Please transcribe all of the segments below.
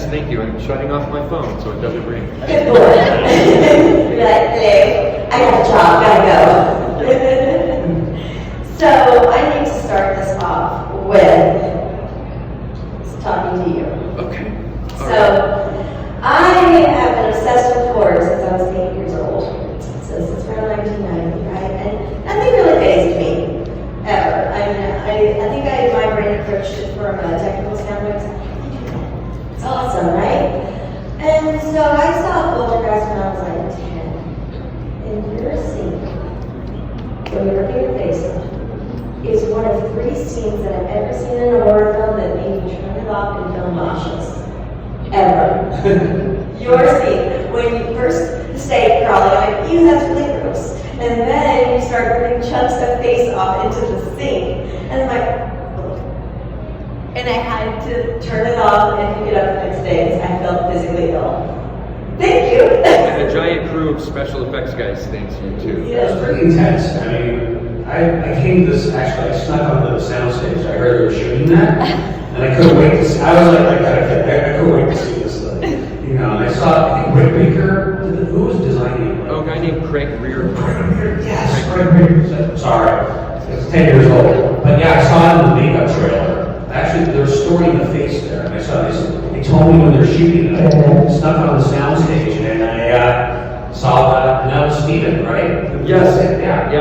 Yes, thank you. I'm shutting off my phone so it doesn't ring. Good boy. You're like, hey, I got a job, gotta go. So I need to start this off with talking to you. Okay. I have been obsessed with horror since I was 8 years old. So since around 1990, right? And nothing really fazed me, ever. I mean, I think my brain approached it from a technical standpoint. It's awesome, right? And so I saw Poltergeist when I was like 10. And your scene, when you're ripping your face off, is one of 3 scenes that I've ever seen in a horror film that made me turn it off and feel nauseous. Ever. Your scene, when you first stay crawling, I'm like, ew, that's really gross. And then you start ripping chunks of face off into the sink. And I'm like, and I had to turn it off and pick it up the next day because I felt physically ill. Thank you. And a giant crew of special effects guys thanks you too. Yeah. It was pretty intense. I mean, I came to this, actually, I snuck onto the soundstage. I heard they were shooting that, and I couldn't wait to see. I was like, I couldn't wait to see this thing. You know, and I saw, I think, Rick Baker, who was designing it? Oh, a guy named Craig Reardon. Yes, Craig Reardon. Sorry, it's 10 years old. But yeah, I saw it in the makeup trailer. Actually, they're storing the face there, and I saw this. They told me when they're shooting it, I snuck on the soundstage, and I saw that, and that was Steven, right? Yes. Yeah.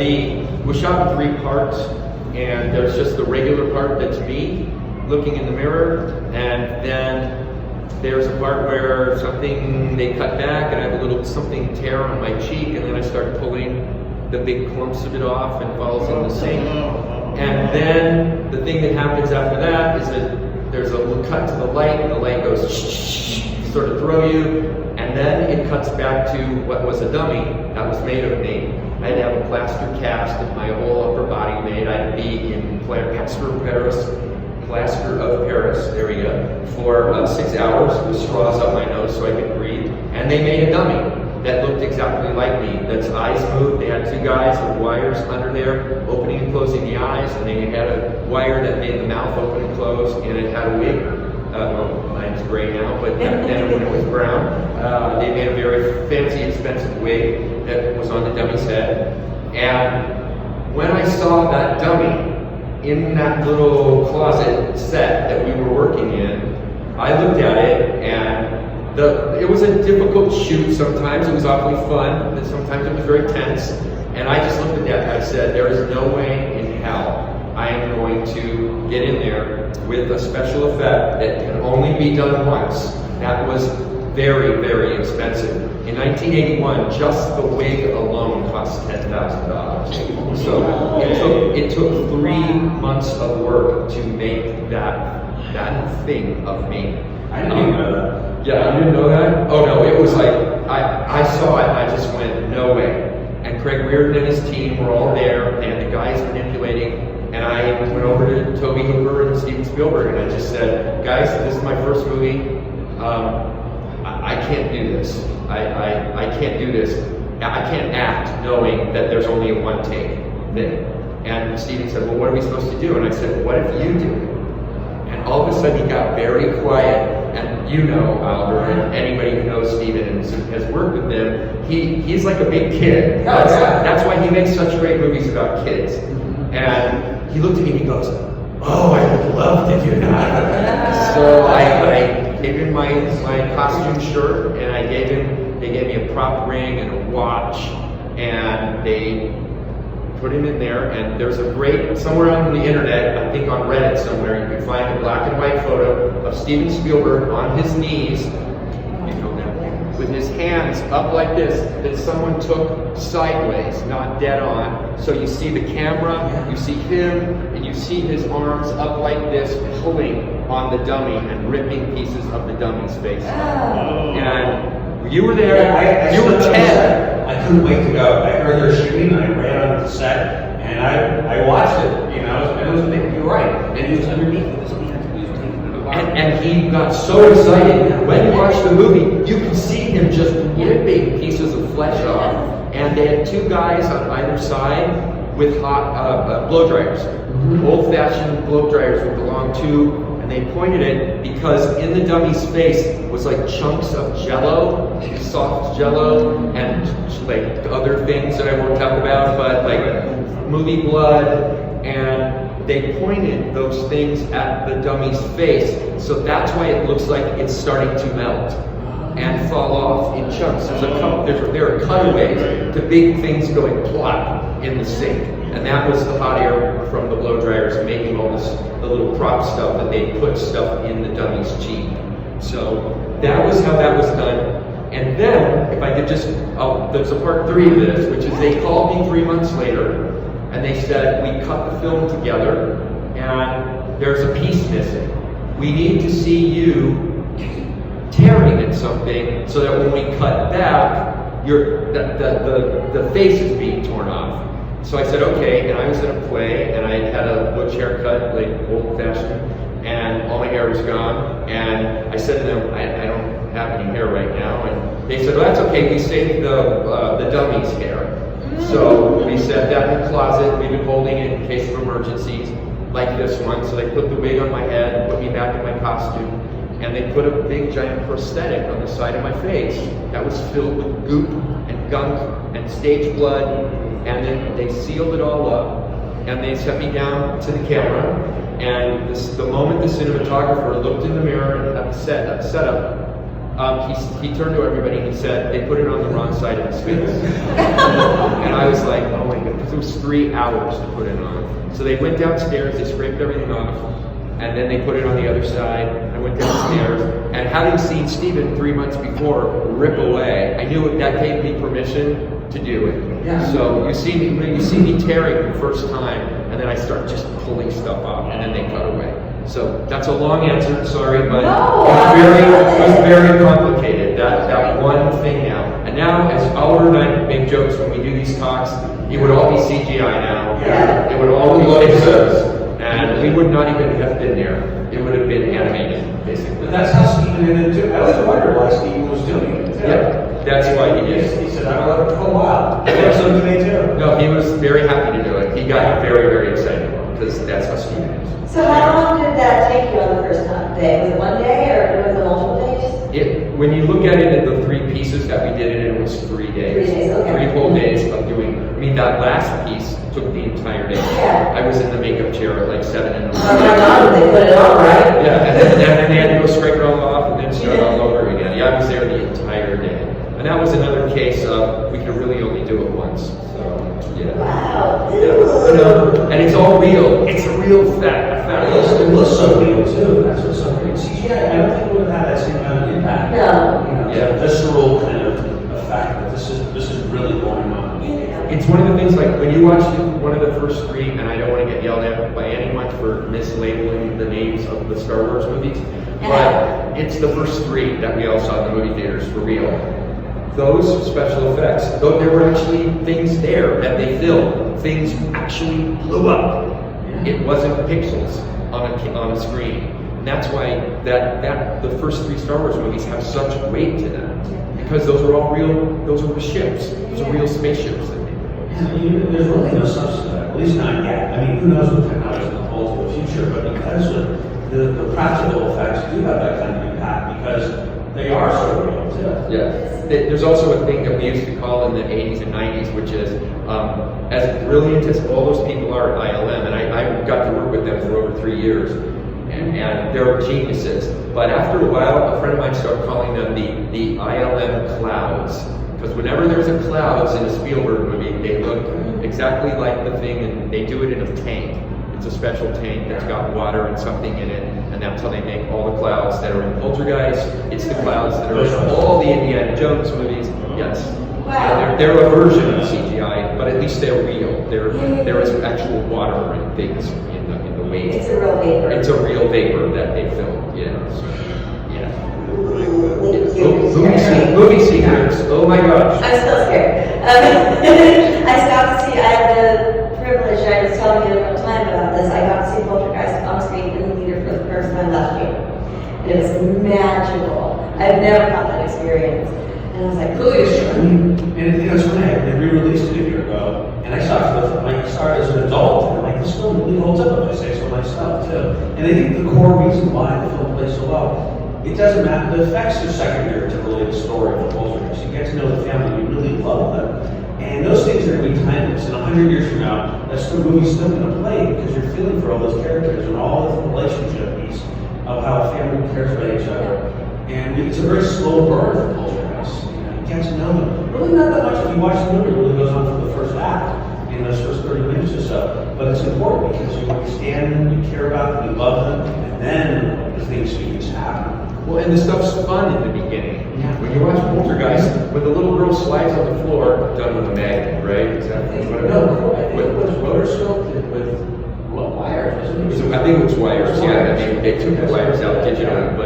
It was shot in 3 parts, and there's just the regular part that's me looking in the mirror, and then there's a part where they cut back, and I have a little something tear on my cheek, and then I start pulling the big clumps of it off and falls in the sink. And then the thing that happens after that is that there's a little cut to the light, and the light goes sort of throw you, and then it cuts back to what was a dummy that was made of me. I had to have a plaster cast of my whole upper body made. I had to be in plaster of Paris, there we go, for 6 hours with straws up my nose so I could breathe. And they made a dummy that looked exactly like me. That's eyes moved. They had 2 guys with wires under there, opening and closing the eyes, and they had a wire that made the mouth open and close, and it had a wig. Well, mine's gray now, but back then when it was brown, they made a very fancy, expensive wig that was on the dummy's head. And when I saw that dummy in that little closet set that we were working in, I looked at it, and it was a difficult shoot sometimes. It was awfully fun, and sometimes it was very tense. And I just looked at that and I said, there is no way in hell I am going to get in there with a special effect that can only be done once. That was very, very expensive. In 1981, just the wig alone cost $10,000. So it took 3 months of work to make that thing of me. I didn't even know that. Yeah, you didn't know that? Oh no, it was like, I saw it and I just went, no way. And Craig Reardon and his team were all there, and the guys manipulating, and I went over to Tobe Hooper and Steven Spielberg, and I just said, guys, this is my first movie. I can't do this. I can't do this. I can't act knowing that there's only a 1 take thing. And Steven said, well, what are we supposed to do? And I said, what if you do it? And all of a sudden he got very quiet. And you know Alder, and anybody who knows Steven and has worked with him, he's like a big kid. That's why he makes such great movies about kids. And he looked at me and he goes, oh, I would love to do that. So I gave him my costume shirt, and they gave me a prop ring and a watch, and they put him in there. And there's a great, somewhere on the internet, I think on Reddit somewhere, you can find a black and white photo of Steven Spielberg on his knees, with his hands up like this, that someone took sideways, not dead on. So you see the camera, you see him, and you see his arms up like this, pulling on the dummy and ripping pieces of the dummy's face. And you were there, you were 10. I couldn't wait to go. I heard they're shooting, and I ran onto the set, and I watched it, you know, and it was a big, you're right, and he was underneath this. And he got so excited. When you watch the movie, you can see him just ripping pieces of flesh off. And they had 2 guys on either side with hot blow dryers. Old-fashioned blow dryers with the long tube, and they pointed it because in the dummy's face was like chunks of jello, soft jello, and like other things that I won't talk about, but like movie blood, and they pointed those things at the dummy's face, so that's why it looks like it's starting to melt and fall off in chunks. There are cutaways to big things going plop in the sink, and that was the hot air from the blow dryers making all this, the little prop stuff that they put stuff in the dummy's cheek. So that was how that was done. And then, if I could just, there's a part 3 of this, which is they called me 3 months later, and they said, we cut the film together, and there's a piece missing. We need to see you tearing at something so that when we cut back, the face is being torn off. So I said, okay, and I was in a play, and I had a butch haircut, like old-fashioned, and all my hair was gone, and I said to them, I don't have any hair right now, and they said, well, that's okay, we saved the dummy's hair. So we set that in the closet, we've been holding it in case of emergencies, like this one, so they put the wig on my head, put me back in my costume, and they put a big giant prosthetic on the side of my face that was filled with goop and gunk and stage blood, and then they sealed it all up, and they set me down to the camera, and the moment the cinematographer looked in the mirror at the setup, he turned to everybody and he said, they put it on the wrong side of his face. And I was like, oh my goodness, it was 3 hours to put it on. So they went downstairs, they scraped everything off, and then they put it on the other side. I went downstairs, and having seen Stephen 3 months before rip away, I knew that gave me permission to do it. Yeah. So you see me tearing the first time, and then I start just pulling stuff off, and then they cut away. So that's a long answer, sorry, but it was very complicated, that one thing now. And now, as Oliver and I make jokes when we do these talks, it would all be CGI now. Yeah. It would all be pixels, and we would not even have been there. It would have been animated, basically. But that's how Stephen ended it too. I always wondered why Stephen was doing it too. Yeah, that's why he did. He said, I'm going to let it go wild. That's something they do. No, he was very happy to do it. He got very, very excited because that's how Stephen is. So how long did that take you on the first day? Was it 1 day or was it multiple days? When you look at it in the 3 pieces that we did it in, it was 3 days. 3 days, okay. 3 whole days of doing, that last piece took the entire day. Yeah. I was in the makeup chair at like 7 in the morning. Oh my God, they put it on, right? Yeah, and then they had to go scrape it all off and then start all over again. Yeah, I was there the entire day. And that was another case of, we could really only do it once. So, yeah. Wow. Yeah. And it's all real. It's a real fact. It was so real too. That's what's so great. CGI, I don't think it would have had that same kind of impact. No. Yeah, visceral kind of effect. But this is really going on. It's one of the things, like when you watch one of the first 3, and I don't want to get yelled at by anyone for mislabeling the names of the Star Wars movies, but it's the first 3 that we all saw in the movie theaters for real. Those special effects, though there were actually things there that they filmed, things actually blew up. It wasn't pixels on a screen. And that's why the first 3 Star Wars movies have such weight to them. Because those are all real, those are ships. Those are real spaceships that they built. There's really no substance to that, at least not yet. I mean, who knows what technology will hold in the future, but because of the practical effects do have that kind of impact because they are so real too. Yeah. There's also a thing that we used to call in the 80s and 90s, which is, as brilliant as all those people are at ILM, and I got to work with them for over 3 years, and they're geniuses. But after a while, a friend of mine started calling them the ILM clouds. Because whenever there's a clouds in a Spielberg movie, they look exactly like the thing, and they do it in a tank. It's a special tank that's got water and something in it, and that's how they make all the clouds that are in Poltergeist. It's the clouds that are in all the Indiana Jones movies. Yes. Wow. They're a version of CGI, but at least they're real. There is actual water and things in the waves. It's a real vapor. It's a real vapor that they filmed. Yeah. So, yeah. Movie secrets. Oh my gosh. I'm still scared. I got to see, I had the privilege, I was telling you one time about this, I got to see Poltergeist on screen in the theater for the first time last year. And it was magical. I've never had that experience. And I was like, Really is. I mean, and it's funny. They re-released it a year ago, and I saw it as an adult, and I'm like, this film really really holds up, if I say so myself, too. And I think the core reason why the film plays so well, it doesn't matter, the effects are secondary to really the story of the Poltergeist. You get to know the family, you really love them. And those things are going to be timeless. And 100 years from now, that's the movie's still going to play because you're feeling for all those characters and all the relationship piece of how a family cares about each other. And it's a very slow burn for Poltergeist. You get to know them. Really not that much. If you watch the movie, it really goes on for the first act, in those first 30 minutes or so. But it's important because you understand them, you care about them, you love them, and then the things begin to happen. Well, and the stuff's fun in the beginning. Yeah. When you watch Poltergeist, when the little girl slides on the floor, done with a magnet, right? Exactly. No, I think it was rotoscoped with wires, wasn't it? I think it was wires, yeah. I mean, they took the wires out digitally,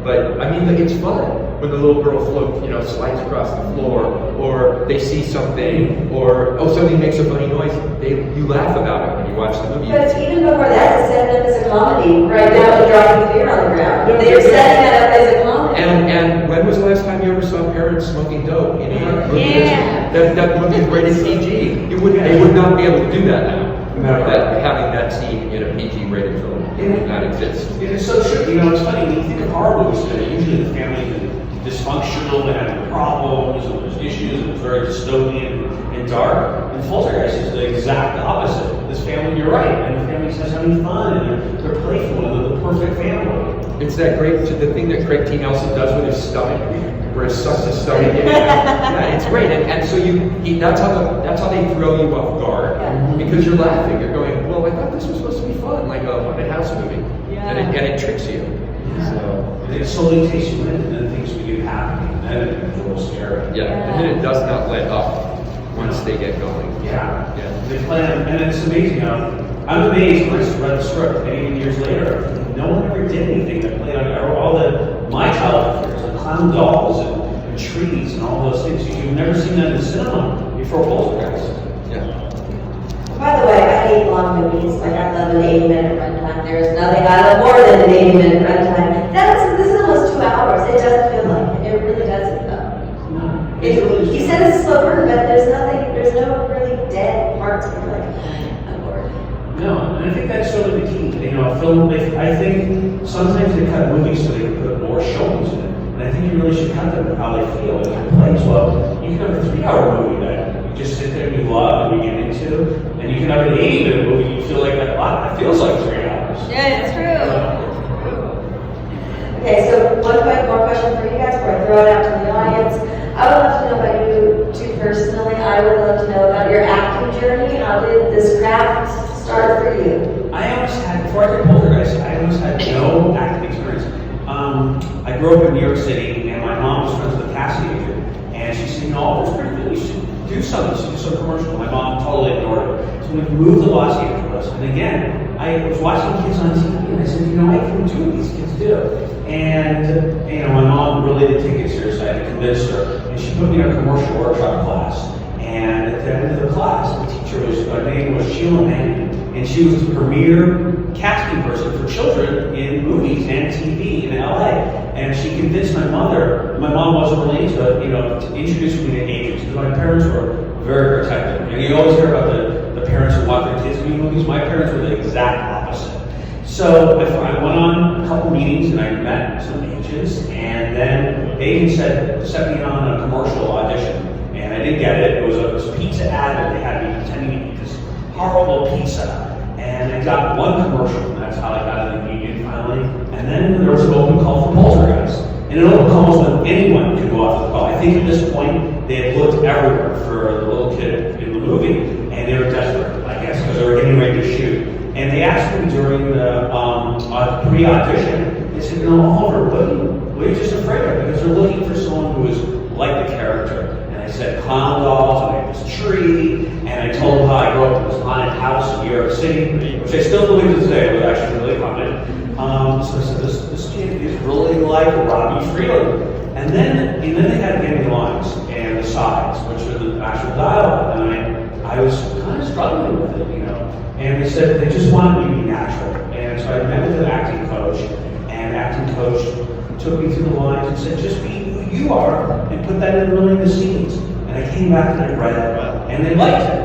but I mean, it's fun when the little girl slides across the floor, or they see something, or something makes a funny noise. You laugh about it when you watch the movie. But even before that, it's set up as a comedy. Right now, it's dropping fear on the ground. They're setting that up as a comedy. And when was the last time you ever saw parents smoking dope? Yeah. That movie is rated PG. They would not be able to do that now. Having that scene in a PG rated film, it would not exist. It is so true. It's funny, when you think of horror movies today, usually the family is dysfunctional, they have problems, and there's issues, and it's very dystopian and dark. And Poltergeist is the exact opposite. This family, you're right, and the family says having fun, and they're playful, and they're the perfect family. It's that the thing that Craig T. Nelson does with his stomach, where he sucks his stomach in. Yeah, it's great. And so that's how they throw you off guard. Yeah. Because you're laughing. You're going, well, I thought this was supposed to be fun, like a haunted house movie. Yeah. And it tricks you. Yeah. So, And it slowly takes you in, and then things begin happening, and then it becomes a little scary. yeah. And then it does not let up once they get going. Yeah. Yeah. They plan, and it's amazing. I'm amazed when I read the script, and even years later, no one ever did anything that played on all my childhood fears, like clown dolls and trees and all those things. You've never seen that in the cinema before Poltergeist. Yeah. By the way, I hate long movies. Like, I love an 80-minute runtime. There's nothing I love more than an 80-minute runtime. This is almost 2 hours. It doesn't feel like it. It really doesn't, though. No. You said it's a slow burn, but there's no really dead parts where you're like, I'm bored. No, and I think that's sort of the key. I think sometimes they cut movies so they can put more showings in it. And I think you really should cut them with how they feel in their place. Well, you can have a 3-hour movie that you just sit there and you love and you get into, and you can have an 80-minute movie you feel like that feels like 3 hours. Yeah, it's true. Okay, so one more question for you guys before I throw it out to the audience. I would love to know about you two personally. I would love to know about your acting journey. How did this craft start for you? Before I did Poltergeist, I almost had no acting experience. I grew up in New York City, and my mom was friends with a casting agent, and she said, it's pretty good, you should do something, you should do some commercial. My mom totally ignored it. So we moved to Los Angeles, and again, I was watching kids on TV, and I said, I can do what these kids do. And, my mom really didn't take it seriously. I had to convince her, and she put me in a commercial workshop class. And at the end of the class, the teacher her name was Sheila Manning, and she was the premier casting person for children in movies and TV in LA. And she convinced my mom wasn't really into it, to introduce me to agents, because my parents were very protective. And you always hear about the parents who want their kids to be in movies. My parents were the exact opposite. So I went on a couple meetings and I met some agents, and then the agent set me on a commercial audition. And I didn't get it. It was a pizza ad that they had me pretending to eat this horrible pizza. And I got one commercial, and that's how I got in the union finally. And then there was an open call for Poltergeist. And an open call was when anyone could go off the call. I think at this point, they had looked everywhere for the little kid in the movie, and they were desperate, I guess, because they were getting ready to shoot. And they asked me during the pre-audition, they said, Oliver, what are you just afraid of? Because they're looking for someone who is like the character. And I said clown dolls, and I had this tree, and I told them how I grew up in this haunted house in New York City, which I still believe to today was actually really haunted. So I said, this kid is really like Robbie Freeland. And then they had ending lines and the sides, which are the actual dialogue. And I was kind of struggling with it, And they said they just wanted me to be natural. And so I met with an acting coach, and the acting coach took me through the lines and said, just be who you are and put that in really in the scenes. And I came back and I read it, and they liked it.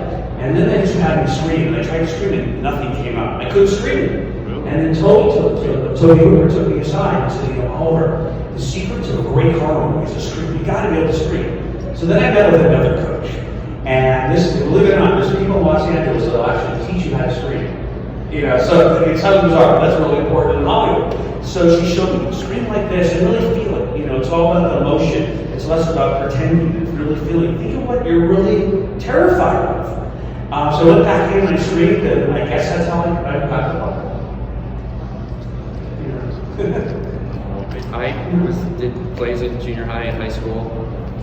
And then they just had me scream, and I tried to scream, and nothing came out. I couldn't scream. And then Toby Hooper took me aside and said, Oliver, the secret to a great horror movie is to scream. You got to be able to scream. So then I met with another coach, and believe it or not, there's people in Los Angeles that will actually teach you how to scream. So it sounds bizarre, but that's really important in Hollywood. So she showed me, scream like this and really feel it. It's all about the emotion. It's less about pretending. It's really feeling. Think of what you're really terrified of. So I went back in and I screamed, and I guess that's how I got the part. I did plays in junior high and high school,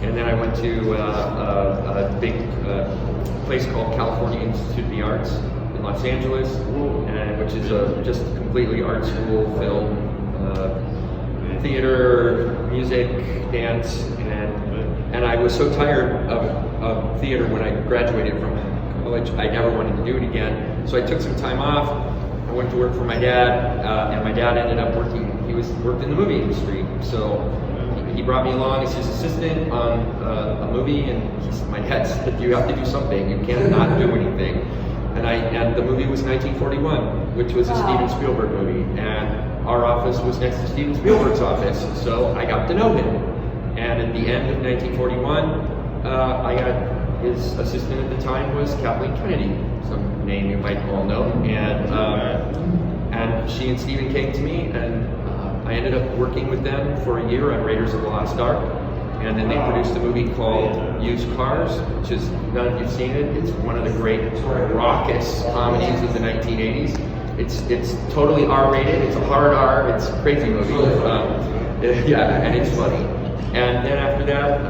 and then I went to a big place called California Institute of the Arts in Los Angeles, and which is just completely art school, film, theater, music, dance, and I was so tired of theater when I graduated from college. I never wanted to do it again, so I took some time off. I went to work for my dad, and my dad ended up working. He worked in the movie industry, so he brought me along as his assistant on a movie, and my dad said, "You have to do something. You can't not do anything." And the movie was 1941, which was a Steven Spielberg movie, and our office was next to Steven Spielberg's office, so I got to know him. And at the end of 1941, I got his assistant at the time was Kathleen Kennedy, some name you might all know, and she and Steven came to me, and I ended up working with them for a year on Raiders of the Lost Ark, and then they produced a movie called Used Cars, which is, none of you've seen it, it's one of the great sort of raucous comedies of the 1980s. It's totally R-rated, it's a hard R, it's a crazy movie, and it's funny. And then after that,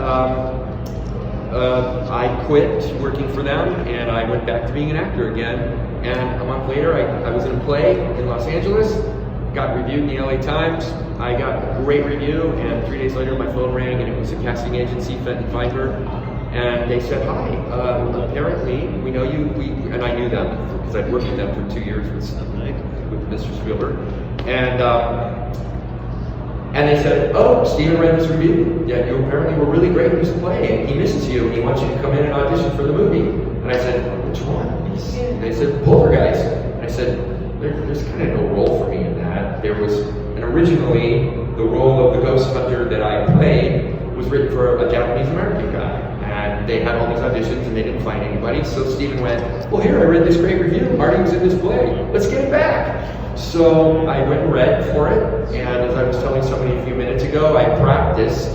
I quit working for them, and I went back to being an actor again. And a month later, I was in a play in Los Angeles, got reviewed in the LA Times. I got a great review, and 3 days later, my phone rang, and it was a casting agency, Fenton Feinberg, and they said, "Hi, apparently we know you." And I knew them because I'd worked with them for 2 years with Mr. Spielberg, and they said, "Oh, Steven read this review. Yeah, you apparently were really great in this play, and he misses you, and he wants you to come in and audition for the movie." And I said, "Which one?" And they said, "Poltergeist." And I said, "There's kind of no role for me in that." And originally, the role of the ghost hunter that I played was written for a Japanese American guy. And they had all these auditions, and they didn't find anybody. So Steven went, "Well, here, I read this great review. Marty was in this play. Let's get it back." So I went and read for it, and as I was telling somebody a few minutes ago, I practiced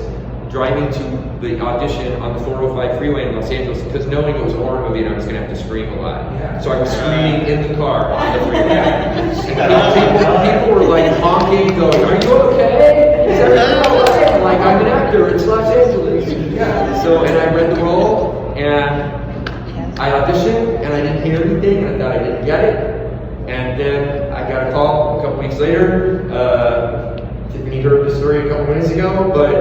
driving to the audition on the 405 freeway in Los Angeles, because knowing it was a horror movie and I was going to have to scream a lot. So I was screaming in the car on the freeway. And people were like honking, going, "Are you okay? Is everything all right?" I'm like, "I'm an actor, it's Los Angeles." So, and I read the role, and I auditioned, and I didn't hear anything, and I thought I didn't get it. And then I got a call a couple weeks later. Tiffany heard the story a couple minutes ago, but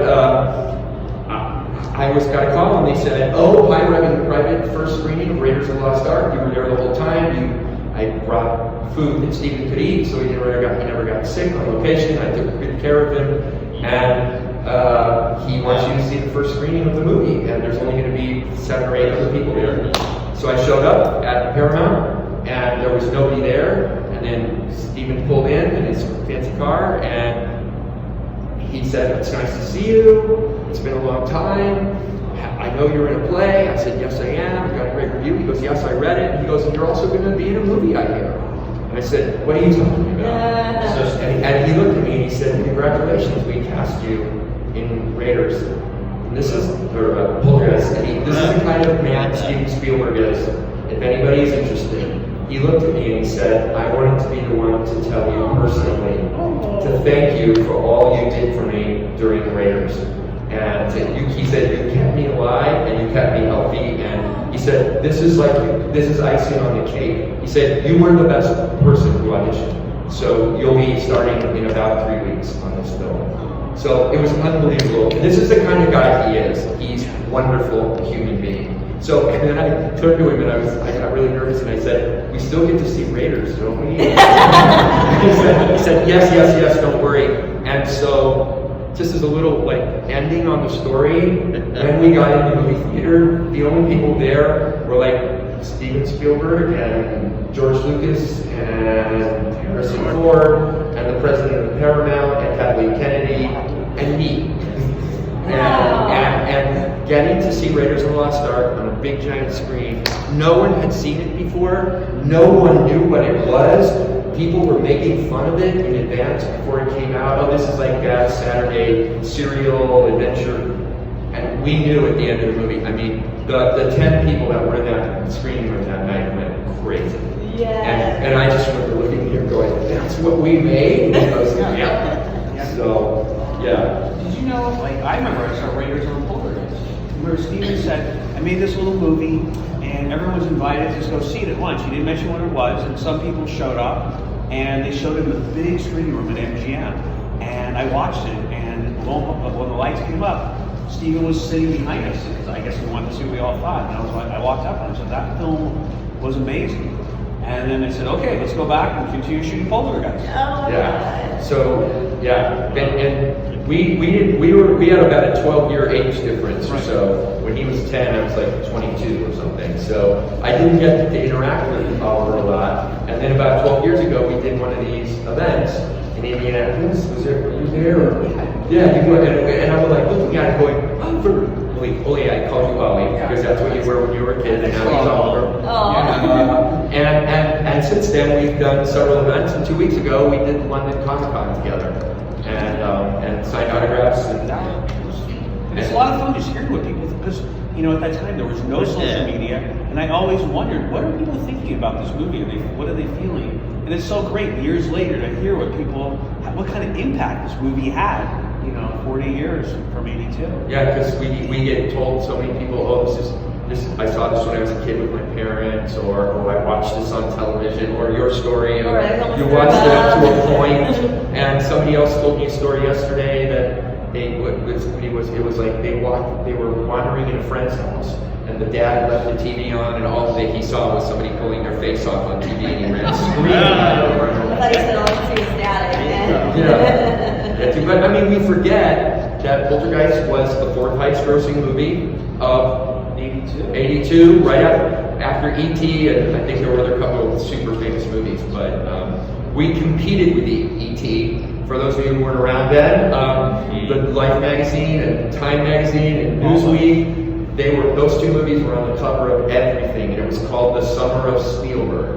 I got a call, and they said, "Oh, hi, we're having a private first screening of Raiders of the Lost Ark. You were there the whole time. I brought food that Steven could eat, so he never got sick on location. I took good care of him, and he wants you to see the first screening of the movie, and there's only going to be 7 or 8 other people there." So I showed up at Paramount, and there was nobody there, and then Steven pulled in his fancy car, and he said, "It's nice to see you. It's been a long time. I know you're in a play." I said, "Yes, I am. I got a great review." He goes, "Yes, I read it." And he goes, "And you're also going to be in a movie, I hear." And I said, "What are you talking about?" And he looked at me and he said, "Congratulations, we cast you in Raiders. And this is, or Poltergeist. This is the kind of man Steven Spielberg is, if anybody's interested." He looked at me and he said, "I wanted to be the one to tell you personally, to thank you for all you did for me during the Raiders. And he said, you kept me alive and you kept me healthy." And he said, this is icing on the cake. He said, "You were the best person who auditioned. So you'll be starting in about 3 weeks on this film." So it was unbelievable. And this is the kind of guy he is. He's a wonderful human being. So, and then I turned to him and I got really nervous and I said, "We still get to see Raiders, don't we?" He said, yes, don't worry. And so, just as a little ending on the story, when we got into the movie theater, the only people there were Steven Spielberg and George Lucas and Harrison Ford and the president of Paramount and Kathleen Kennedy and me. And getting to see Raiders of the Lost Ark on a big giant screen. No one had seen it before. No one knew what it was. People were making fun of it in advance before it came out. Oh, this is like that Saturday serial adventure. And we knew at the end of the movie. I mean, the 10 people that were in that screening room that night went crazy. Yeah. And I just remember looking at him going, that's what we made? And he goes, yeah. So, yeah. Did you know, like, I remember I saw Raiders on Poltergeist, where Steven said, I made this little movie, and everyone was invited to go see it at lunch. He didn't mention what it was, and some people showed up, and they showed him the big screening room at MGM. And I watched it, and when the lights came up, Steven was sitting behind us, because I guess he wanted to see what we all thought. And I walked up and I said, that film was amazing. And then they said, okay, let's go back and continue shooting Poltergeist. Oh, yeah. So, yeah. And we had about a 12-year age difference or so. When he was 10, I was like 22 or something. So I didn't get to interact with Oliver a lot. And then about 12 years ago, we did one of these events in Indianapolis. Were you there? Yeah, you were. And I was like looking at it going, Oli, I called you Ollie, because that's what you were when you were a kid, and now he's Oliver. And since then, we've done several events, and 2 weeks ago, we did London Comic Con together, and signed autographs. And it's a lot of fun just hearing what people, because, you know, at that time, there was no social media, and I always wondered, what are people thinking about this movie? What are they feeling? And it's so great, years later, to hear what kind of impact this movie had. 40 years from 82. Yeah, because we get told so many people, oh, I saw this when I was a kid with my parents, or I watched this on television, or your story, or you watched it up to a point, and somebody else told me a story yesterday that it was like they were wandering in a friend's house, and the dad left the TV on, and all that he saw was somebody pulling their face off on TV, and he ran screaming. I thought you said all you see is dad. Yeah. But I mean, we forget that Poltergeist was the fourth highest grossing movie of 82, right after E.T., and I think there were other couple of super famous movies, but we competed with E.T. For those of you who weren't around then, the Life magazine and Time magazine and Newsweek, those two movies were on the cover of everything, and it was called The Summer of Spielberg.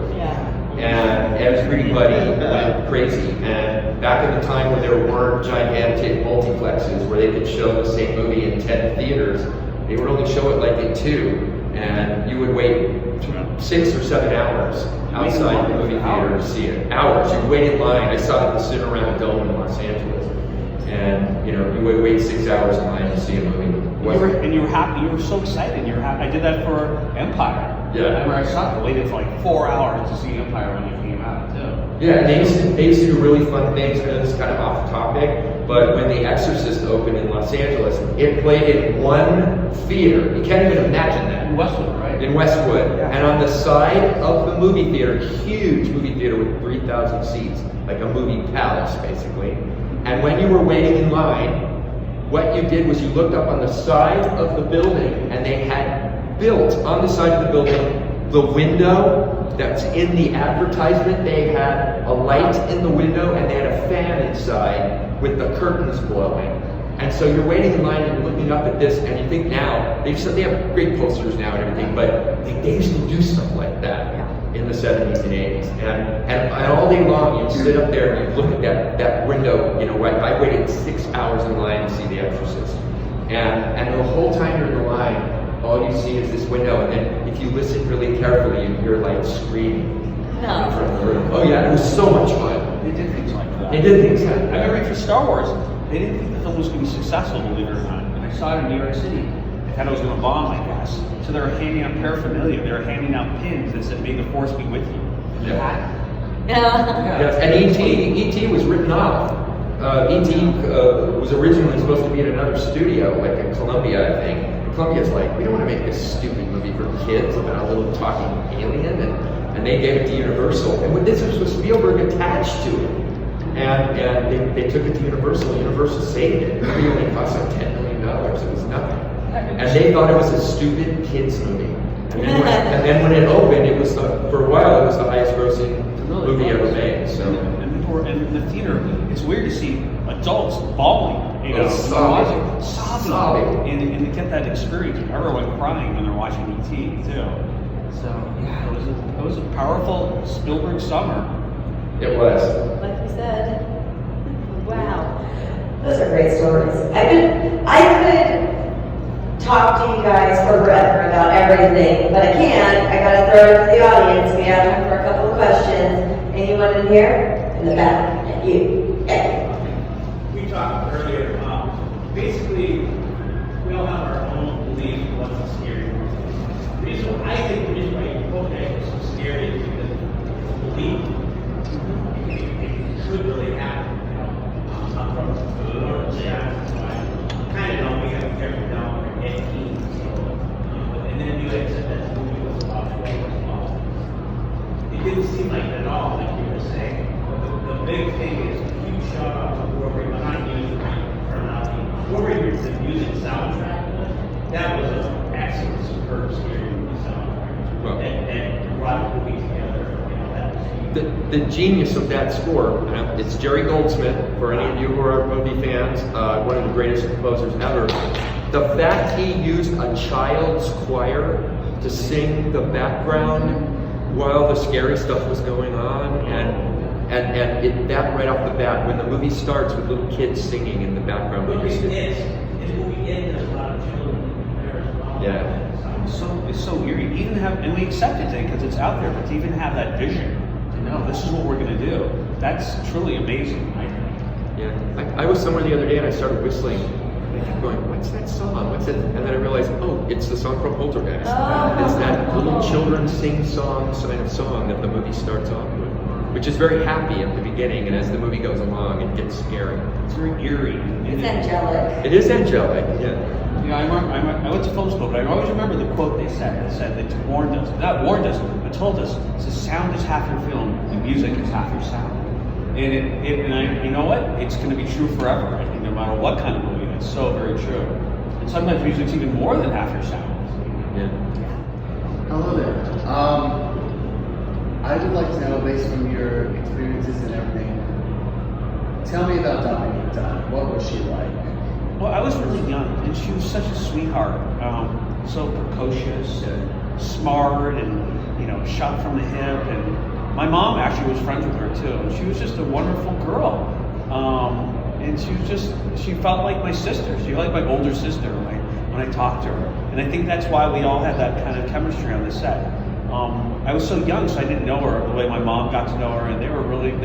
And everybody went crazy. And back in the time when there weren't gigantic multiplexes where they could show the same movie in 10 theaters, they would only show it like in 2. And you would wait 6 or 7 hours outside the movie theater to see it. Hours. You'd wait in line. I saw it at the Cinerama Dome in Los Angeles. And you would wait 6 hours in line to see a movie. And you were happy. You were so excited. You were happy. I did that for Empire. Yeah. I remember I saw it. I waited for like 4 hours to see Empire when it came out too. Yeah, and they used to do really fun things. I know this is kind of off topic, but when The Exorcist opened in Los Angeles, it played in one theater. You can't even imagine that. In Westwood, right? In Westwood. Yeah. And on the side of the movie theater, huge movie theater with 3,000 seats, like a movie palace, basically. And when you were waiting in line, what you did was you looked up on the side of the building, and they had built on the side of the building the window that's in the advertisement. They had a light in the window, and they had a fan inside with the curtains blowing. And so you're waiting in line and you're looking up at this, and you think now, they have great posters now and everything, but they used to do stuff like that in the 70s and 80s. And all day long, you'd sit up there and you'd look at that window. I waited 6 hours in line to see The Exorcist. And the whole time you're in the line, all you see is this window, and then if you listen really carefully, you hear like screaming from the room. Oh yeah, it was so much fun. They did things like that. They did things like that. I remember for Star Wars, they didn't think the film was going to be successful, believe it or not. And I saw it in New York City. They thought it was going to bomb, I guess. So they were handing out paraphernalia. They were handing out pins that said, "May the Force be with you." Yeah. And E.T. was written off. E.T. was originally supposed to be in another studio, like in Columbia, I think. Columbia's like, we don't want to make this stupid movie for kids about a little talking alien, and they gave it to Universal. And this was Spielberg attached to it. And they took it to Universal. Universal saved it. The movie only cost like $10 million. It was nothing. And they thought it was a stupid kids movie. And then when it opened, it was for a while it was the highest grossing movie ever made. So. And in the theater, it's weird to see adults bawling, you know, sobbing. And to get that experience. I remember like crying when they're watching E.T. too. So yeah, it was a powerful Spielberg summer. It was. Like you said. Wow. Those are great stories. I could talk to you guys forever about everything, but I can't. I gotta throw it to the audience. We have time for a couple of questions. Anyone in here? In the back. And you. Yeah. We talked earlier, basically, we all have our own belief in what's scary. I think the reason why Poltergeist is so scary is because it's a belief. It could really happen, you know. I'm from the North Seattle, so I kind of know we have to be careful down for ed teens. So, and then you had said that movie was about 12 as well. It didn't seem like it at all, like you were saying. The big thing is a huge shout out to whoever, I'm not using whoever the music soundtrack was. That was an excellent, superb, scary movie soundtrack. Well, that brought the movie together. You know, that was the genius of that score, it's Jerry Goldsmith, for any of you who are movie fans, one of the greatest composers ever. The fact he used a child's choir to sing the background while the scary stuff was going on, and that right off the bat, when the movie starts with little kids singing in the background. his movie ends, there's a lot of children there as well. Yeah. It's so weird. You even have, and we accepted it because it's out there, but to even have that vision, to know this is what we're going to do, that's truly amazing. Yeah. I was somewhere the other day and I started whistling. And I kept going, what's that song? What's it? And then I realized, oh, it's the song from Poltergeist. Oh. It's that little children sing song kind of song that the movie starts off with, which is very happy at the beginning, and as the movie goes along, it gets scary. It's very eerie. It's angelic. It is angelic, yeah. Yeah, I went to film school, but I always remember the quote they said. They said they warned us, not warned us, but told us, it says sound is half your film, and music is half your sound. And you know what? It's going to be true forever. I think no matter what kind of movie, it's so very true. And sometimes music's even more than half your sound. Yeah. Hello there. I would like to know, based on your experiences and everything, tell me about Dominique Dunn. What was she like? Well, I was really young, and she was such a sweetheart. So precocious, smart, and shot from the hip. And my mom actually was friends with her too. And she was just a wonderful girl. And she felt like my sister. She felt like my older sister when I talked to her. And I think that's why we all had that kind of chemistry on the set. I was so young, so I didn't know her the way my mom got to know her, and they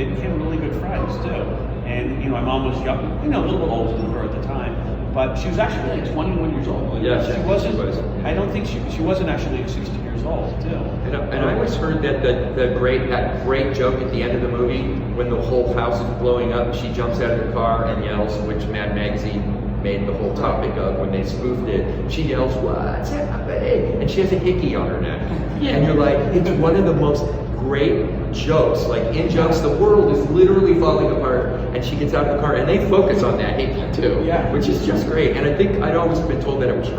became really good friends too. And my mom was young, a little bit older than her at the time, but she was actually like 21 years old. Yeah, she wasn't. She was. I don't think she wasn't actually 60 years old too. And I always heard that that great joke at the end of the movie when the whole house is blowing up, she jumps out of the car and yells, which Mad Magazine made the whole topic of when they spoofed it. She yells, "What's happening?" And she has a hickey on her neck. And you're like, it's one of the most great jokes. Like in jokes, the world is literally falling apart, and she gets out of the car, and they focus on that hickey too, which is just great. And I think I'd always been told that that was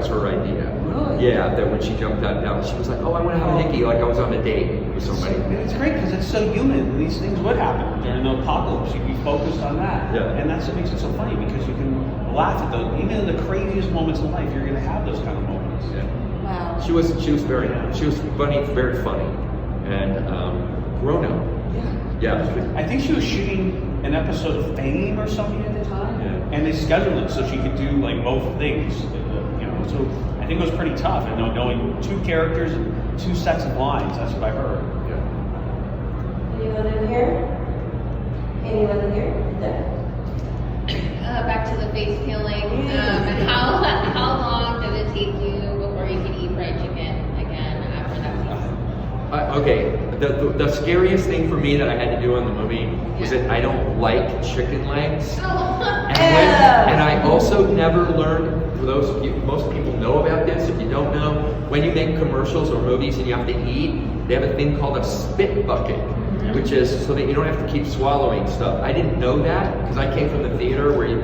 her idea. Really? Yeah, that when she jumped out down, she was like, "Oh, I want to have a hickey," like I was on a date with somebody. It's great because it's so human. These things would happen during the apocalypse. You'd be focused on that, and that's what makes it so funny because you can laugh at those. Even in the craziest moments in life, you're going to have those kind of moments. Yeah. Wow. She was funny, very funny, and grown up. Yeah. I think she was shooting an episode of Fame or something at the time, and they scheduled it so she could do like both things. So I think it was pretty tough, and knowing two characters and two sets of lines. That's what I heard. Anyone in here? Anyone in here? No. Back to the face peeling. How long did it take you before you could eat fried chicken again after that scene? Okay, the scariest thing for me that I had to do on the movie was that I don't like chicken legs. And I also never learned, most people know about this, if you don't know, when you make commercials or movies and you have to eat, they have a thing called a spit bucket, which is so that you don't have to keep swallowing stuff. I didn't know that because I came from the theater where you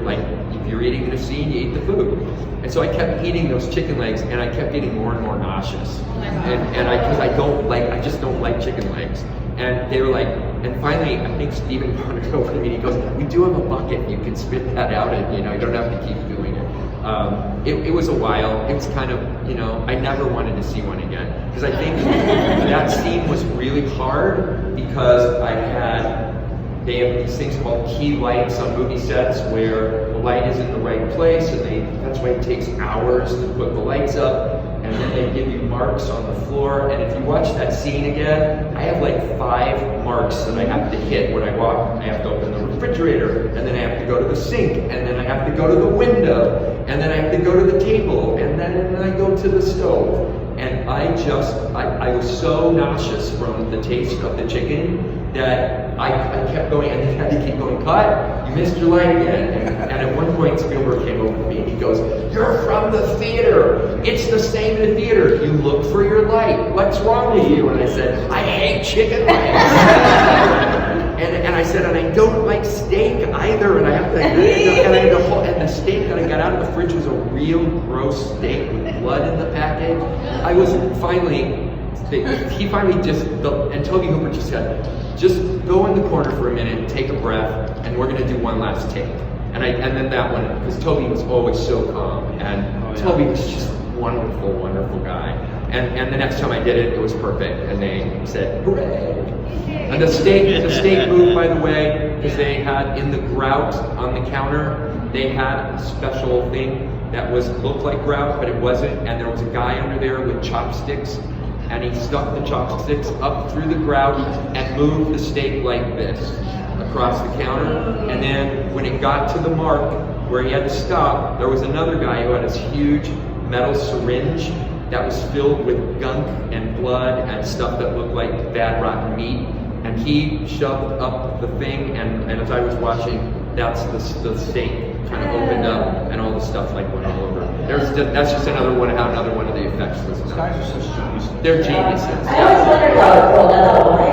you're eating in a scene, you eat the food. And so I kept eating those chicken legs, and I kept getting more and more nauseous. Because I just don't like chicken legs. And they were like, and finally, I think Steven wanted to go over to me, and he goes, we do have a bucket, you can spit that out, and you don't have to keep doing it. It was a while. It was kind of, I never wanted to see one again. Because I think that scene was really hard because they have these things called key lights on movie sets where the light is in the right place, and that's why it takes hours to put the lights up, and then they give you marks on the floor. And if you watch that scene again, I have like 5 marks that I have to hit when I walk. I have to open the refrigerator, and then I have to go to the sink, and then I have to go to the window, and then I have to go to the table, and then I go to the stove. And I was so nauseous from the taste of the chicken that I kept going, and they had to keep going, cut, you missed your light again. And at one point, Spielberg came over to me and he goes, you're from the theater. It's the same in the theater. You look for your light. What's wrong with you? And I said, I hate chicken legs. And I said, and I don't like steak either. And and the steak that I got out of the fridge was a real gross steak with blood in the package. I was and Toby Hooper just said, just go in the corner for a minute, take a breath, and we're going to do one last take. And then that one, because Toby was always so calm, and Toby was just a wonderful, wonderful guy. And the next time I did it, it was perfect, and they said, hooray! And the steak moved, by the way, because they had in the grout on the counter, they had a special thing that looked like grout, but it wasn't, and there was a guy under there with chopsticks, and he stuck the chopsticks up through the grout and moved the steak like this across the counter. And then when it got to the mark where he had to stop, there was another guy who had this huge metal syringe that was filled with gunk and blood and stuff that looked like bad rotten meat. And he shoved up the thing, and as I was watching, that's the steak kind of opened up, and all the stuff went all over. That's just another one of the effects was These done. guys are such geniuses. They're geniuses. I always wondered how it rolled out. I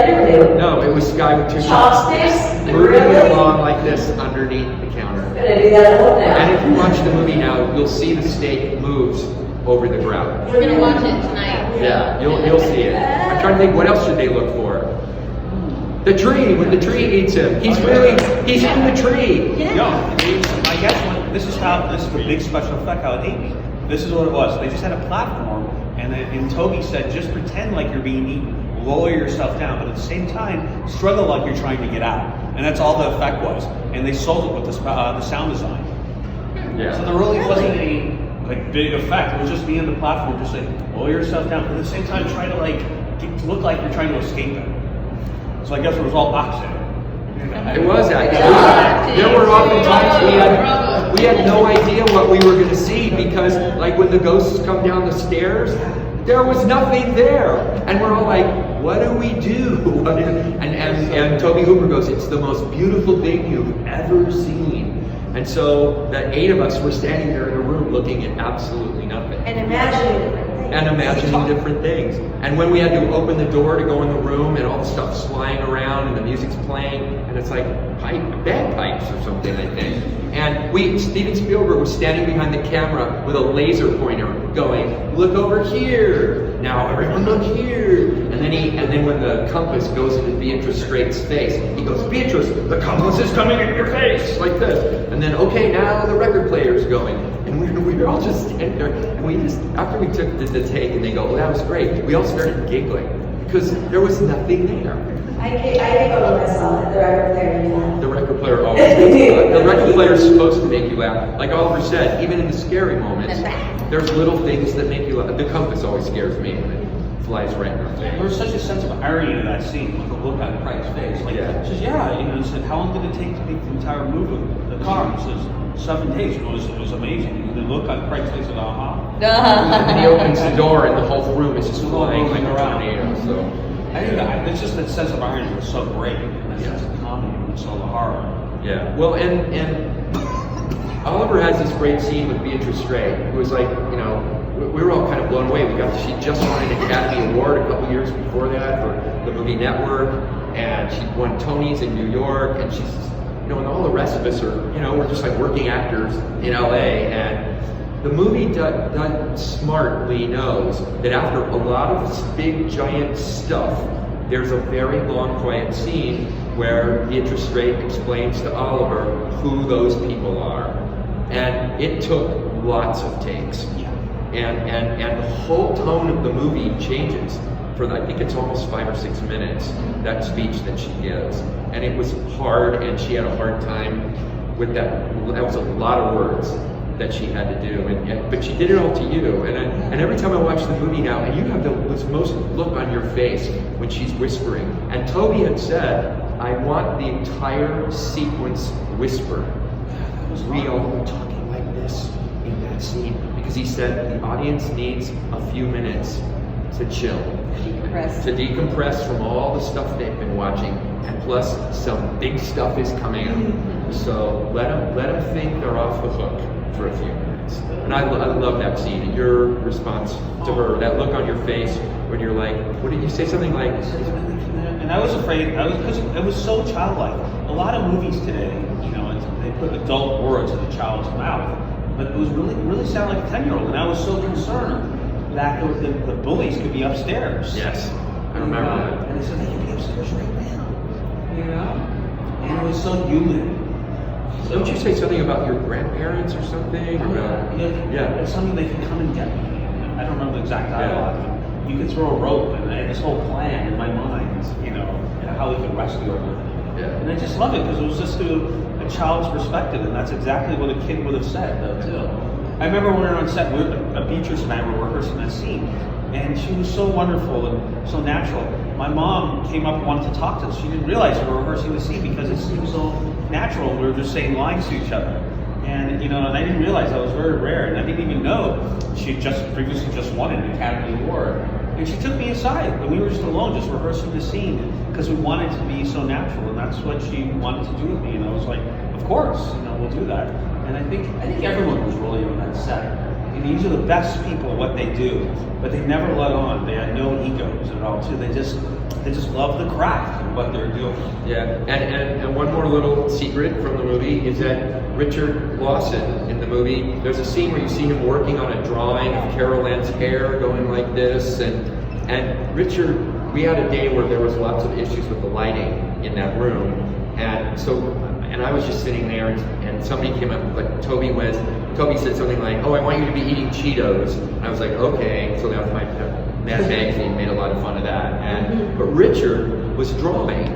never knew. No, it was a guy with 2 Chopsticks? moving Really? it along like this underneath the counter. I'm gonna do that at home now. And if you watch the movie now, you'll see the steak moves over the ground. We're gonna watch it tonight. Yeah, you'll see it. I'm trying to think, what else should they look for? The tree, when the tree eats him. He's in the tree. I guess this is the big special effect how it ate me. This is what it was. They just had a platform, and Toby said, just pretend like you're being eaten, lower yourself down, but at the same time, struggle like you're trying to get out. And that's all the effect was. And they sold it with the sound design. Yeah. So there really wasn't any big effect. It was just being on the platform, just lower yourself down, but at the same time, try to look like you're trying to escape it. So I guess it was all opposite. It was actually. There were often times we had no idea what we were going to see, because when the ghosts come down the stairs, there was nothing there, and we're all like, what do we do? And Toby Hooper goes, it's the most beautiful thing you've ever seen. And so the 8 of us were standing there in a room looking at absolutely nothing. And imagining different things. And when we had to open the door to go in the room, and all the stuff's flying around and the music's playing, and it's like bagpipes or something, I think. And Steven Spielberg was standing behind the camera with a laser pointer going, look over here, now everyone look here. And then when the compass goes into Beatrice Straight's face, he goes, Beatrice, the compass is coming in your face, like this. And then, okay, now the record player's going. And we were all just standing there, and after we took the take, and they go, oh, that was great, we all started giggling, because there was nothing there. I giggled when I saw it. The record player did that. The record player always makes you laugh. The record player is supposed to make you laugh. Like Oliver said, even in the scary moments, there's little things that make you laugh. The compass always scares me when it flies right in our face. There was such a sense of irony in that scene with the look on Craig's face. He says, he said, how long did it take to make the entire move of the car? He says, 7 days. It was amazing. The look on Craig's face was, And then he opens the door, and the whole room is just flying like a tornado. So. I think it's just that sense of irony was so great, and that sense of comedy and so the horror. Yeah. Well, and Oliver has this great scene with Beatrice Straight. It was like, we were all kind of blown away. She just won an Academy Award a couple years before that for the movie Network, and she won Tonys in New York, and she's and all the rest of us are, we're just like working actors in LA, and the movie done smartly knows that after a lot of this big giant stuff, there's a very long quiet scene where Beatrice Straight explains to Oliver who those people are. And it took lots of takes. And the whole tone of the movie changes for, I think it's almost 5 or 6 minutes, that speech that she gives. And it was hard, and she had a hard time with that. That was a lot of words that she had to do, but she did it all to you. And every time I watch the movie now, and you have this most look on your face when she's whispering. And Toby had said, I want the entire sequence whispered. We all were talking like this in that scene, because he said the audience needs a few minutes to chill, to decompress from all the stuff they've been watching, and plus some big stuff is coming up. So let them think they're off the hook for a few minutes. And I love that scene, and your response to her, that look on your face when you're like, what did you say? Something like, and I was afraid, because it was so childlike. A lot of movies today, they put adult words in the child's mouth, but it was really sounded like a 10-year-old, and I was so concerned that the bullies could be upstairs. Yes, I remember that. And they said they could be upstairs right now, and it was so human. Don't you say something about your grandparents or something? Yeah. It's something they can come and get me. I don't remember the exact dialogue. Yeah. You could throw a rope, and I had this whole plan in my mind, and how we could rescue her. Yeah. And I just love it because it was just through a child's perspective, and that's exactly what a kid would have said, though, too. I remember when we were on set, Beatrice and I were rehearsing that scene, and she was so wonderful and so natural. My mom came up and wanted to talk to us. She didn't realize we were rehearsing the scene because it seemed so natural. We were just saying lines to each other. And, and I didn't realize that was very rare, and I didn't even know she had previously just won an Academy Award. And she took me aside, and we were just alone, just rehearsing the scene, because we wanted to be so natural, and that's what she wanted to do with me. And I was like, of course, we'll do that. And I think everyone was really on that set. And these are the best people at what they do, but they never let on. They had no egos at all, too. They just love the craft and what they're doing. Yeah, and one more little secret from the movie is that Richard Lawson in the movie, there's a scene where you see him working on a drawing of Carol Ann's hair going like this, and Richard, we had a day where there was lots of issues with the lighting in that room, and I was just sitting there, and somebody came up, like Toby said something like, oh, I want you to be eating Cheetos, and I was like, okay, so that was my Mad Magazine made a lot of fun of that, but Richard was drawing,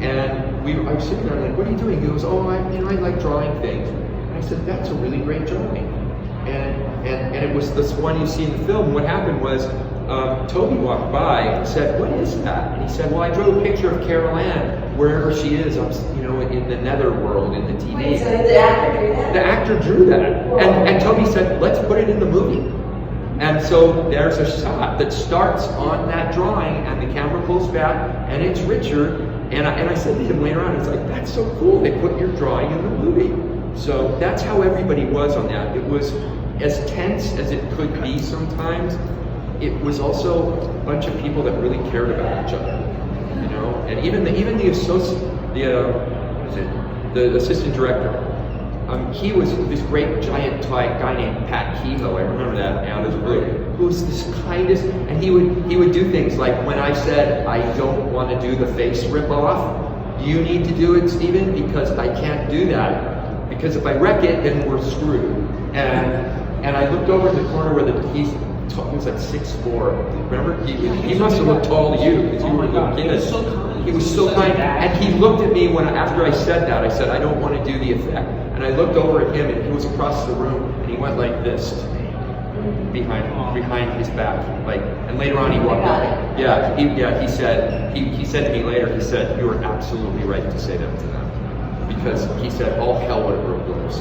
and I was sitting there like, what are you doing? He goes, oh, I like drawing things. And I said, that's a really great drawing. And it was this one you see in the film. What happened was, Toby walked by and said, what is that? And he said, well, I drew a picture of Carol Ann, wherever she is, in the netherworld, in the TV. Wait, so the actor drew that? The actor drew that. And Toby said, let's put it in the movie. And so there's a shot that starts on that drawing, and the camera pulls back, and it's Richard. And I said to him later on, it's like, that's so cool, they put your drawing in the movie. So that's how everybody was on that. It was as tense as it could be sometimes. It was also a bunch of people that really cared about each other, And even the assistant director, he was this great giant guy named Pat Kehoe. I remember that now. Who was this kindest, and he would do things like when I said I don't want to do the face rip off, you need to do it, Stephen, because I can't do that, because if I wreck it, then we're screwed. And I looked over in the corner where he was like 6'4". Remember, he must have looked tall to you because you were a little kid. He was so kind, and he looked at me after I said that. I said I don't want to do the effect, and I looked over at him, and he was across the room, and he went like this to me, behind his back, and later on he walked away. He said to me later, he said, you were absolutely right to say that to them, because he said all hell would have broke loose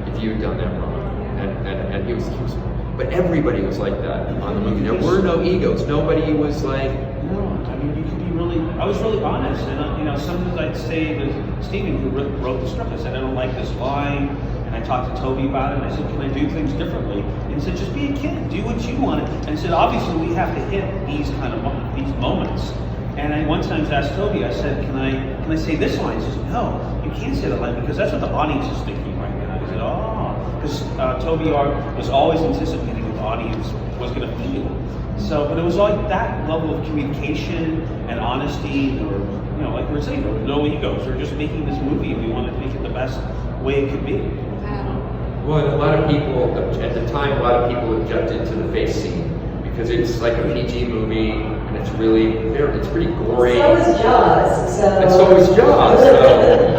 if you had done that wrong, and he was, but everybody was like that on the movie. There were no egos. Nobody was like. No, I mean, you could be really. I was really honest, and sometimes I'd say to Stephen, who wrote the script, I said I don't like this line, and I talked to Toby about it, and I said, can I do things differently? And he said, just be a kid, do what you want. And I said, obviously we have to hit these moments, And I one time asked Toby, I said, can I say this line? He says, no, you can't say that line because that's what the audience is thinking right now. I said, oh, because Toby was always anticipating what the audience was going to feel. So, but it was like that level of communication and honesty, or, you know, like we were saying, there were no egos. We're just making this movie and we wanted to make it the best way it could be. Well, and a lot of people, at the time, a lot of people objected to the face scene because it's like a PG movie and it's pretty gory. So is Jaws. And so is Jaws.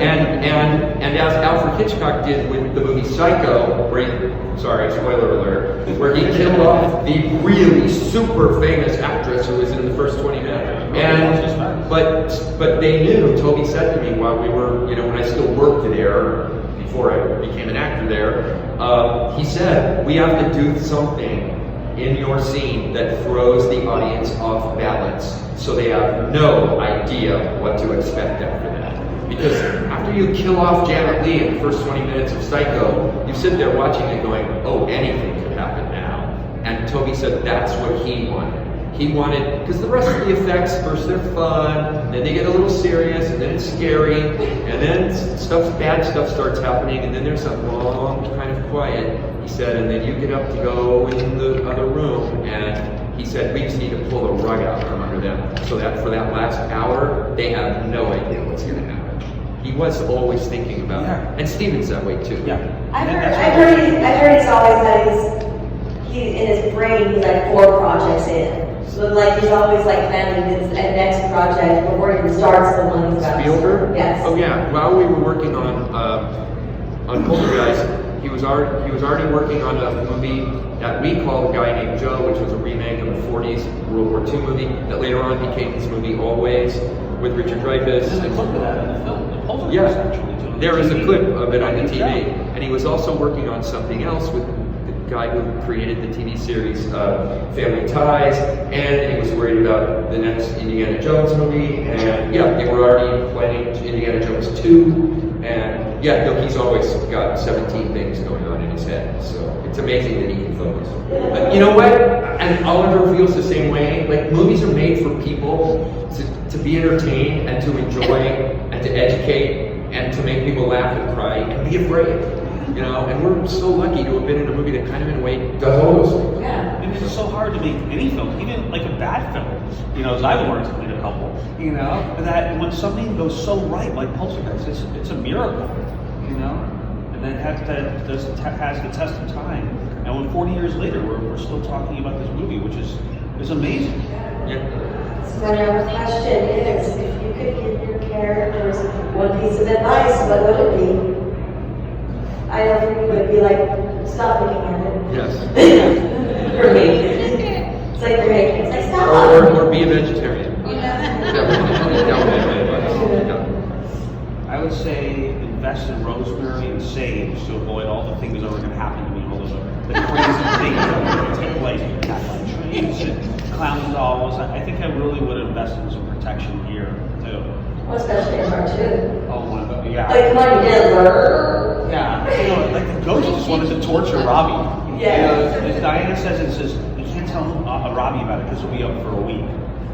And as Alfred Hitchcock did with the movie Psycho, sorry, spoiler alert, where he killed off the really super famous actress who was in the first 20 minutes. But they knew, Toby said to me while we were, you know, when I still worked there, before I became an actor there, he said, we have to do something in your scene that throws the audience off balance so they have no idea what to expect after that. Because after you kill off Janet Leigh in the first 20 minutes of Psycho, you sit there watching it going, oh, anything could happen now. And Toby said that's what he wanted. He wanted, because the rest of the effects, first they're fun, then they get a little serious, and then it's scary, and then bad stuff starts happening, and then there's a long kind of quiet, he said, and then you get up to go in the other room, and he said, we just need to pull the rug out from under them, so that for that last hour, they have no idea what's going to happen. He was always thinking about it, and Steven's that way too. Yeah. I've heard he's always had in his brain, he's like 4 projects in. So like he's always like planning his next project before he even starts the one he's got. Spielberg? Yes. Oh yeah. While we were working on Poltergeist, he was already working on a movie that we called A Guy Named Joe, which was a remake of the 40s World War II movie that later on became his movie Always with Richard Dreyfuss. There's a clip of that in the film. The Poltergeist, actually. Too. There is a clip of it on the TV, Yeah. and he was also working on something else with guy who created the TV series Family Ties, and he was worried about the next Indiana Jones movie, and yeah, they were already planning Indiana Jones 2, and yeah, no, he's always got 17 things going on in his head, so it's amazing that he can focus. But you know what? And Oliver feels the same way. Like, movies are made for people to be entertained and to enjoy and to educate and to make people laugh and cry and be afraid. You know, and we're so lucky to have been in a movie that kind of in a way does all those things. Yeah. And it's so hard to make any film, even like a bad film. You know, as I've learned to make a couple, you know, that when something goes so right, like Poltergeist, it's a miracle, you know? And then has the test of time. And when 40 years later, we're still talking about this movie, which is amazing. Yeah. So my other question is, if you could give your characters one piece of advice, what would it be? I know for me, it would be like, stop looking at it. Yes. For me. It's like it's like, stop. Or be a vegetarian. I would say invest in rosemary and sage to avoid all the things that are going to happen to me, all the crazy things that are going to take place, catfight trains and clown dolls. I think I really would invest in some protection here too. Well, especially in part 2. Oh my God, yeah. Like, come on, you did learn. Yeah, you know, like the ghost just wanted to torture Robbie. Yeah. You know, as Diana says, you can't tell Robbie about it because he'll be up for a week.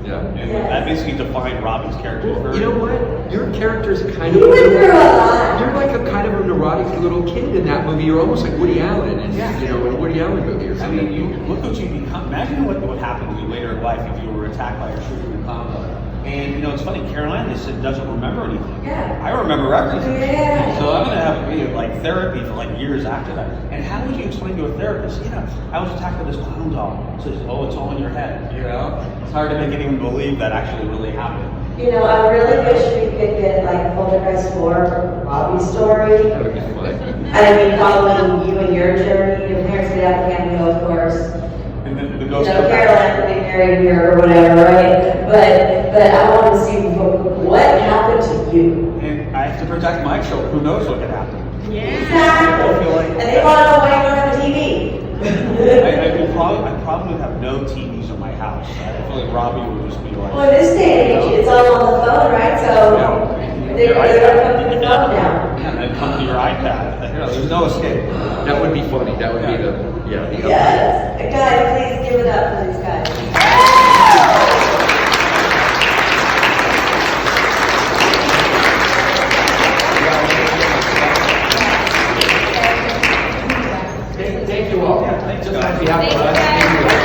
Yeah. And that basically defined Robbie's character. You know what? Your character's kind of You went through a lot. You're like a kind of a neurotic little kid in that movie. You're almost like Woody Allen, and Yeah. you know, in a Woody Allen movie or I something. mean, you look what you become. Imagine what would happen to you later in life if you were attacked by a shooter in Congo. And you know, it's funny. Caroline said doesn't remember anything. Yeah. I remember everything. Yeah. So I'm gonna have to be like therapy for like years after that. And how would you explain to a therapist? Yeah, I was attacked by this clown doll. Says, oh, it's all in your head. You know, it's hard to make anyone believe that actually really happened. You know, I really wish we could get like Poltergeist 4, Robbie's story. That would be fun. I mean, following you and your journey, your parents get out the cameo, of course. And then the You ghost. know, Caroline would be married here or whatever, right? But I want to see what happened to you. And I have to protect my children. Who knows what could happen? Exactly. I feel like- And they want to know why you don't have a TV. I probably would have no TVs in my house. I feel like Robbie would just be like. Well, in this day and age, it's all on the phone, right? So they're going to come to the phone now. Yeah, and come to your iPad. You know, there's no escape. That would be funny. That would be the Yes. Guys, please give it up for these guys. thank you all. Yeah, thanks, Just guys. on behalf of Thanks, us, guys. thank you.